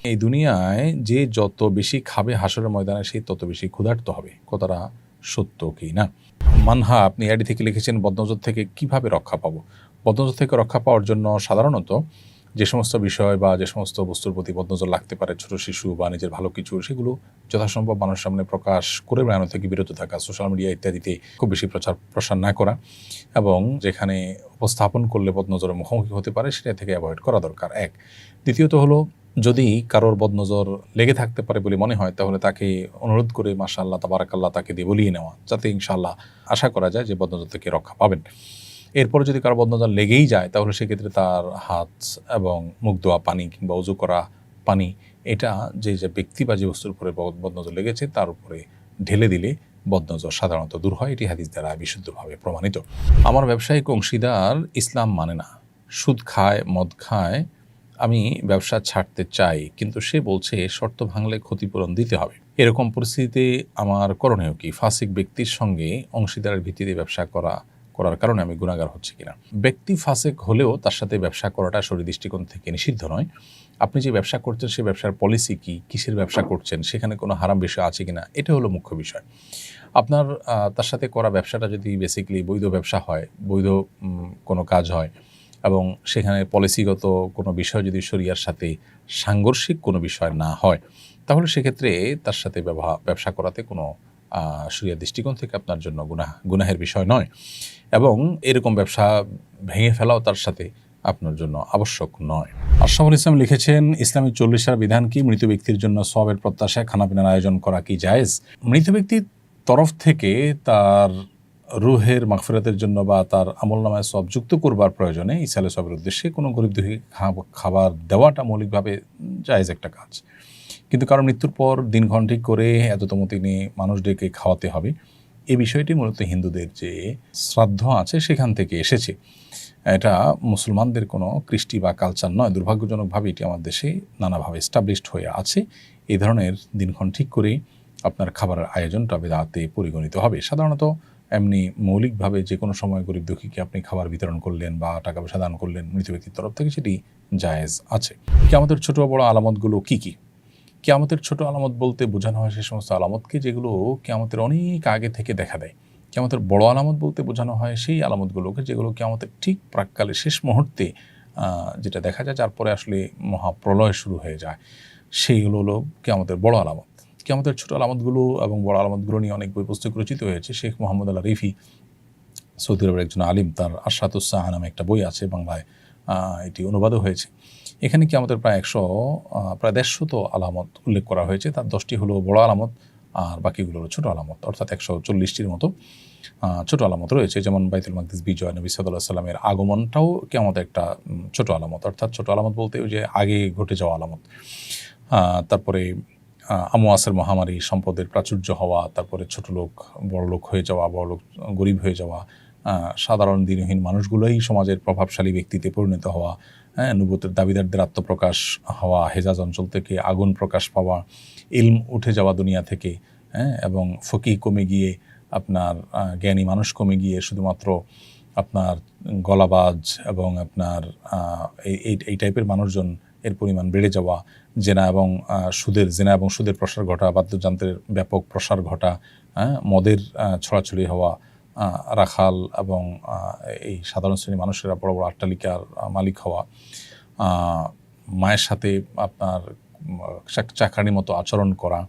এই দুনিয়ায় যে যত বেশি খাবে হাসরের ময়দানে সে তত বেশি ক্ষুধার্ত হবে। কথাটা সত্য কি না? মানহা আপনি আইডি থেকে লিখেছেন বদনজর থেকে কিভাবে রক্ষা পাবো? বদনজর থেকে রক্ষা পাওয়ার জন্য সাধারণত যে সমস্ত বিষয় বা যে সমস্ত বস্তুর প্রতি বদনজর লাগতে পারে, ছোট শিশু বা নিজের ভালো কিছু, সেগুলো যথাসম্ভব মানুষের সামনে প্রকাশ করে বেড়ানো থেকে বিরত থাকা, সোশ্যাল মিডিয়া ইত্যাদিতে খুব বেশি প্রচার প্রসার না করা এবং যেখানে উপস্থাপন করলে বদনজরের মুখোমুখি হতে পারে সেটা থেকে অ্যাভয়েড করা দরকার, এক। দ্বিতীয়ত হলো, যদি কারোর বদনজর লেগে থাকতে পারে বলে মনে হয় তাহলে তাকে অনুরোধ করে মাশাআল্লাহ তাবারাকাল্লাহ তাকে দিয়ে বলিয়ে নেওয়া, যাতে ইনশাআল্লাহ আশা করা যায় যে বদনজর থেকে রক্ষা পাবেন। এরপরে যদি কারো বদনজর লেগেই যায় তাহলে সেক্ষেত্রে তার হাত এবং মুখ ধোয়া পানি কিংবা উজু করা পানি, এটা যে ব্যক্তি বা যে বস্তুর উপরে বদনজর লেগেছে তার উপরে ঢেলে দিলে বদনজর সাধারণত দূর হয়। এটি হাদিস দ্বারা বিশুদ্ধভাবে প্রমাণিত। আমার ব্যবসায়িক অংশীদার ইসলাম মানে না, সুদ খায়, মদ খায়। আমি ব্যবসা ছাড়তে চাই, কিন্তু সে বলছে শর্ত ভাঙলে ক্ষতিপূরণ দিতে হবে। এরকম পরিস্থিতিতে আমার করণীয় কি? ফাসিক ব্যক্তির সঙ্গে অংশীদারের ভিত্তিতে ব্যবসা করার কারণে আমি গুনাহগার হচ্ছি কিনা? ব্যক্তি ফাসিক হলেও তার সাথে ব্যবসা করাটা শরীর দৃষ্টিকোণ থেকে নিষিদ্ধ নয়। আপনি যে ব্যবসা করছেন সে ব্যবসার পলিসি কি, কিসের ব্যবসা করছেন, সেখানে কোনো হারাম বিষয় আছে কিনা, এটা হলো মুখ্য বিষয়। আপনার তার সাথে করা ব্যবসাটা যদি বেসিক্যালি বৈধ ব্যবসা হয়, বৈধ কোনো কাজ হয় এবং সেখানে পলিসিগত কোনো বিষয় যদি শরিয়ার সাথে সাংঘর্ষিক কোনো বিষয় না হয়, তাহলে সেক্ষেত্রে তার সাথে ব্যবসা করাতে কোনো শরিয়ার দৃষ্টিকোণ থেকে আপনার জন্য গুনাহের বিষয় নয় এবং এরকম ব্যবসা ভেঙে ফেলাও তার সাথে আপনার জন্য আবশ্যক নয়। আশরাফুল ইসলাম লিখেছেন, ইসলামী 40 বিধান কি? মৃত ব্যক্তির জন্য সওয়াবের প্রত্যাশায় খানাপিনার আয়োজন করা কি জায়েজ? মৃত ব্যক্তির তরফ থেকে তার রুহের মাগফিরাতের জন্য বা তার আমলনামায় সওয়াব যুক্ত করবার প্রয়োজনে ইসালে সওয়াবের উদ্দেশ্যে কোনো গরিব দুঃখী খাবার দেওয়াটা মৌলিকভাবে জায়েজ একটা কাজ। কিন্তু কারণ মৃত্যুর পর দিনক্ষণ ঠিক করে এততম তিনি মানুষ ডেকে খাওয়াতে হবে, এই বিষয়টি মূলত হিন্দুদের যে শ্রাদ্ধ আছে সেখান থেকে এসেছে। এটা মুসলমানদের কোনো কৃষ্টি বা কালচার নয়। দুর্ভাগ্যজনকভাবে এটি আমার দেশে নানাভাবে এস্টাবলিশড হয়ে আছে। এই ধরনের দিনক্ষণ ঠিক করে আপনার খাবারের আয়োজনটা বিদআতে পরিগণিত হবে। সাধারণত এমনি মৌলিকভাবে যে কোনো সময় গরিব দুঃখীকে আপনি খাবার বিতরণ করলেন বা টাকা পয়সা দান করলেন মৃত ব্যক্তির তরফ থেকে, সেটি জায়েজ আছে। কিয়ামতের ছোট বড় আলামতগুলো কী কী? কিয়ামতের ছোট আলামত বলতে বোঝানো হয় সে সমস্ত আলামতকে যেগুলো কিয়ামতের অনেক আগে থেকে দেখা দেয়। কিয়ামতের বড় আলামত বলতে বোঝানো হয় সেই আলামতগুলোকে যেগুলো কিয়ামতের ঠিক প্রাক্কালে শেষ মুহূর্তে যেটা দেখা যায়, যার পরে আসলে মহাপ্রলয় শুরু হয়ে যায়, সেইগুলো হলো কিয়ামতের বড় আলামত। কিয়ামতের ছোট আলামতগুলো এবং বড় আলামতগুলো নিয়ে অনেক বই পুস্তক রচিত হয়েছে। শেখ মোহাম্মদ আল রিফি, সৌদি আরবের একজন আলিম, তার আশরাতুস সাআ নামে একটা বই আছে, বাংলায় এটি অনুবাদও হয়েছে। এখানে কিয়ামতের প্রায় 150 আলামত উল্লেখ করা হয়েছে। তার 10টি হলো বড় আলামত আর বাকিগুলো হলো ছোটো আলামত, অর্থাৎ 140টির মতো ছোটো আলামত রয়েছে। যেমন বাইতুল মাকদিস বিজয়, নবী সাল্লাল্লাহু আলাইহি সাল্লামের আগমনটাও কিয়ামতের একটা ছোটো আলামত, অর্থাৎ ছোটো আলামত বলতে ওই যে আগে ঘটে যাওয়া আলামত। তারপরে আমওয়াসের মহামারী, সম্পদের প্রাচুর্য হওয়া, তারপরে ছোট লোক বড় লোক হয়ে যাওয়া, বড় লোক গরিব হয়ে যাওয়া, সাধারণ দিনহীন মানুষগুলোই সমাজের প্রভাবশালী ব্যক্তিতে পরিণত হওয়া, নবুয়তের দাবিদারদের আত্মপ্রকাশ হওয়া, হেজাজ অঞ্চল থেকে আগুন প্রকাশ পাওয়া, ইলম উঠে যাওয়া দুনিয়া থেকে, এবং ফকিহ কমে গিয়ে আপনার জ্ঞানী মানুষ কমে গিয়ে শুধুমাত্র আপনার গলাবাজ এবং আপনার এই টাইপের মানুষজন এর পরিমাণ বেড়ে যাওয়া, জেনা এবং সুদের প্রসার ঘটা, বাদ্যযন্ত্রের ব্যাপক প্রসার ঘটা, মদের ছড়াছড়ি হওয়া, রাখাল এবং এই সাধারণ শ্রেণীর মানুষেরা বড় বড় অট্টালিকার মালিক হওয়া, মায়ের সাথে আপনার চাকরানির মতো আচরণ করা,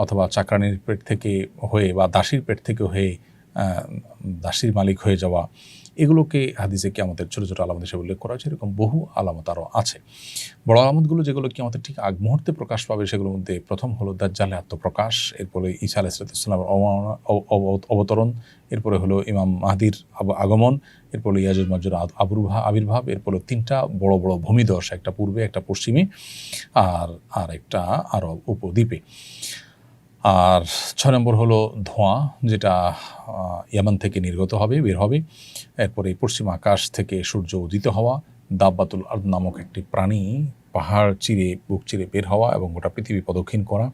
অথবা চাকরানির পেট থেকে হয়ে বা দাসীর পেট থেকে হয়ে দাসীর মালিক হয়ে যাওয়া, এগুলোকে হাদিসে কিয়ামতের ছোটো ছোটো আলামত হিসেবে উল্লেখ করা হয়েছে। এরকম বহু আলামত আরও আছে। বড় আলামতগুলো যেগুলো কিয়ামতের ঠিক আগ মুহূর্তে প্রকাশ পাবে সেগুলোর মধ্যে প্রথম হলো দাজ্জালের আত্মপ্রকাশ, এরপরে ঈসা আলাইহিস সালামের অবতরণ, এরপরে হলো ইমাম মাহদির আগমন, এরপরে ইয়াজুজ মাজুজ আবির্ভাব, এরপরে 3টা বড় বড় ভূমিধস, একটা পূর্বে, একটা পশ্চিমে, আর একটা আরব উপদ্বীপে। আর 6 নম্বর হলো ধোঁয়া, যেটা ইয়ামান থেকে নির্গত হবে, বের হবে। এরপরে পশ্চিম আকাশ থেকে সূর্য উদিত হওয়া, দাব্বাতুল আরদ নামক একটি প্রাণী পাহাড় চিরে বুক চিরে বের হওয়া এবং গোটা পৃথিবী প্রদক্ষিণ করা।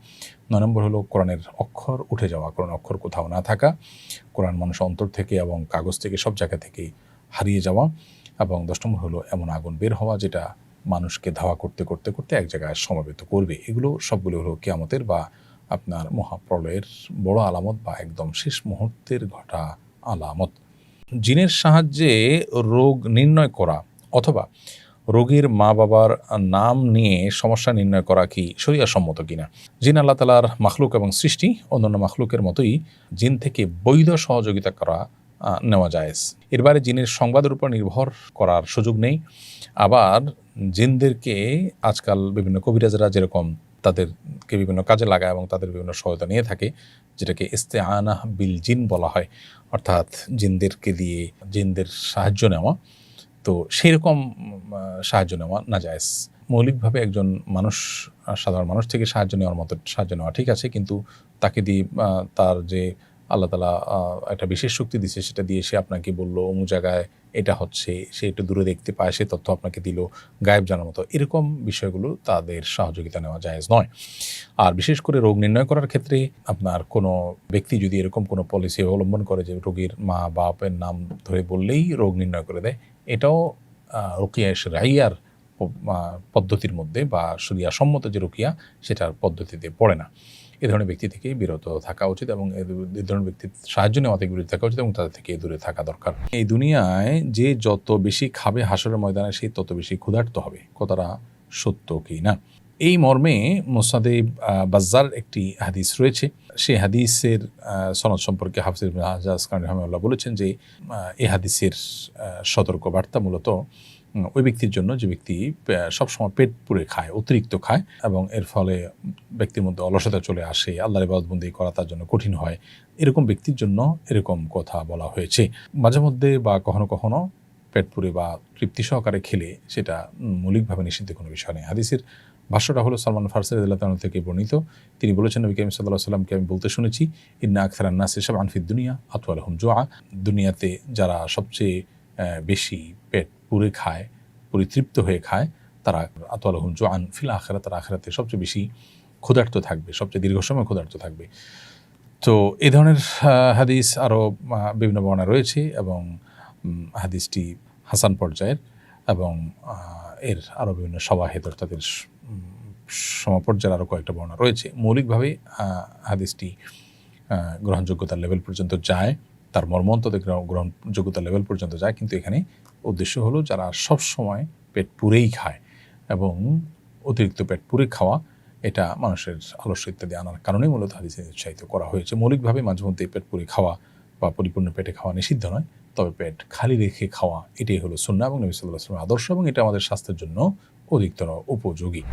9 নম্বর হলো কোরআনের অক্ষর উঠে যাওয়া, কোরআন অক্ষর কোথাও না থাকা, কোরআন মানুষের অন্তর থেকে এবং কাগজ থেকে সব জায়গা থেকে হারিয়ে যাওয়া। এবং 10 নম্বর হলো এমন আগুন বের হওয়া যেটা মানুষকে ধাওয়া করতে করতে করতে এক জায়গায় সমবেত করবে। এগুলো সবগুলো হলো কিয়ামতের বা আপনার মহাপ্রলয়ের বড় আলামত বা একদম শেষ মুহূর্তের ঘটা আলামত। জিনের সাহায্যে রোগ নির্ণয় করা অথবা রোগীর মা বাবার নাম নিয়ে সমস্যা নির্ণয় করা কি শরিয়াসম্মত কিনা? জিন আল্লাহ তাআলার মাখলুক এবং সৃষ্টি। অন্যান্য মাখলুকের মতোই জিন থেকে বৈধ সহযোগিতা করা নেওয়া জায়েজ। এর বাইরে জিনের সংবাদের উপর নির্ভর করার সুযোগ নেই। আবার জিনদেরকে আজকাল বিভিন্ন কবিরাজরা যেরকম তাদেরকে বিভিন্ন কাজে লাগায় এবং তাদের বিভিন্ন সহায়তা নিয়ে থাকে, যেটাকে ইস্তেআনাহ বিল জিন বলা হয়, অর্থাৎ জিনদেরকে দিয়ে জিনদের সাহায্য নেওয়া। তো সেরকম সাহায্য নেওয়া নাজায়েজ। মৌলিকভাবে একজন মানুষ, সাধারণ মানুষ থেকে সাহায্য নেওয়ার মতো সাহায্য নেওয়া ঠিক আছে, কিন্তু তাকে দিয়ে তার যে আল্লাহ তাআলা একটা বিশেষ শক্তি দিচ্ছে সেটা দিয়ে সে আপনাকে বলল অমুক জায়গায় এটা হচ্ছে, সে একটু দূরে দেখতে পায়, সে তথ্য আপনাকে দিল, গায়েব জানার মতো এরকম বিষয়গুলো তাদের সহযোগিতা নেওয়া জায়েজ নয়। আর বিশেষ করে রোগ নির্ণয় করার ক্ষেত্রে আপনার কোনো ব্যক্তি যদি এরকম কোনো পলিসি অবলম্বন করে যে রোগীর মা বাপের নাম ধরে বললেই রোগ নির্ণয় করে দেয়, এটাও রুকিয়া শরঈয়ার পদ্ধতির মধ্যে বা শরিয়া সম্মত যে রুকিয়া সেটার পদ্ধতিতে পড়ে না। এ ধরনের ব্যক্তি থেকে বিরত থাকা উচিত এবং এ ধরনের ব্যক্তির সাহায্য নেওয়া থেকে বিরত থাকা উচিত এবং তাদের থেকে দূরে থাকা দরকার। এই দুনিয়ায় যে যত বেশি খাবে হাশরের ময়দানে সে তত বেশি ক্ষুধার্ত হবে। কথাটা সত্য কি না? এই মর্মে মুসনাদে বাজ্জার একটি হাদিস রয়েছে। সেই হাদিসের সনদ সম্পর্কে হাফিজ ইবনে হাজার আসকালানী রাহিমাহুল্লাহ বলেছেন যে এই হাদিসের সতর্ক বার্তা মূলত ওই ব্যক্তির জন্য যে ব্যক্তি সবসময় পেট পুরে খায়, অতিরিক্ত খায় এবং এর ফলে ব্যক্তির মধ্যে অলসতা চলে আসে, আল্লাহর ইবাদতবন্দি করা তার জন্য কঠিন হয়, এরকম ব্যক্তির জন্য এরকম কথা বলা হয়েছে। মাঝে মধ্যে বা কখনো কখনো পেট পুরে বা তৃপ্তি সহকারে খেলে সেটা মৌলিকভাবে নিষিদ্ধ কোনো বিষয় নেই। হাদিসের ভাষ্যটা হলো সালমান ফারসি রাদিয়াল্লাহু তাআলা থেকে বর্ণিত। তিনি বলেছেন, নবী করিম সাল্লাল্লাহু আলাইহি ওয়াসাল্লামকে আমি বলতে শুনেছি, ইন্না আকসারান নাসি শাবআন ফিদ দুনিয়া আতওয়ালুহুম জুআ। দুনিয়াতে যারা সবচেয়ে বেশি পেট পুরে খায়, পরিতৃপ্ত হয়ে খায়, তারা আতওয়ালুহুম জুআন ফিল আখিরাত, তারা আখিরাতে সবচেয়ে বেশি ক্ষুধার্ত থাকবে, সবচেয়ে দীর্ঘ সময় ক্ষুধার্ত থাকবে। তো এই ধরনের হাদিস আরও বিভিন্ন বর্ণনা রয়েছে এবং হাদিসটি হাসান পর্যায়ের এবং এর আরও বিভিন্ন শওয়াহিদ অর্থাৎ এর সমপর্যায়ের আরও কয়েকটা বর্ণনা রয়েছে। মৌলিকভাবে হাদিসটি গ্রহণযোগ্যতার লেভেল পর্যন্ত যায়, তার মর্মন্তদের গ্রহণযোগ্যতার লেভেল পর্যন্ত যায়, কিন্তু এখানে উদ্দেশ্য হলো যারা সব সময় পেট পুরেই খায় এবং অতিরিক্ত পেট পুরে খাওয়া, এটা মানুষের আলস্য ইত্যাদি আনার কারণেই মূলত হাদিসে উৎসাহিত করা হয়েছে। মৌলিকভাবে মাঝে মধ্যে পেট পুরে খাওয়া বা পরিপূর্ণ পেটে খাওয়া নিষিদ্ধ নয়, তবে পেট খালি রেখে খাওয়া এটাই হলো সুন্নাহ এবং নবী সাল্লাল্লাহু আলাইহি ওয়াসাল্লামের আদর্শ এবং এটা আমাদের স্বাস্থ্যের জন্য অধিকতর উপযোগী।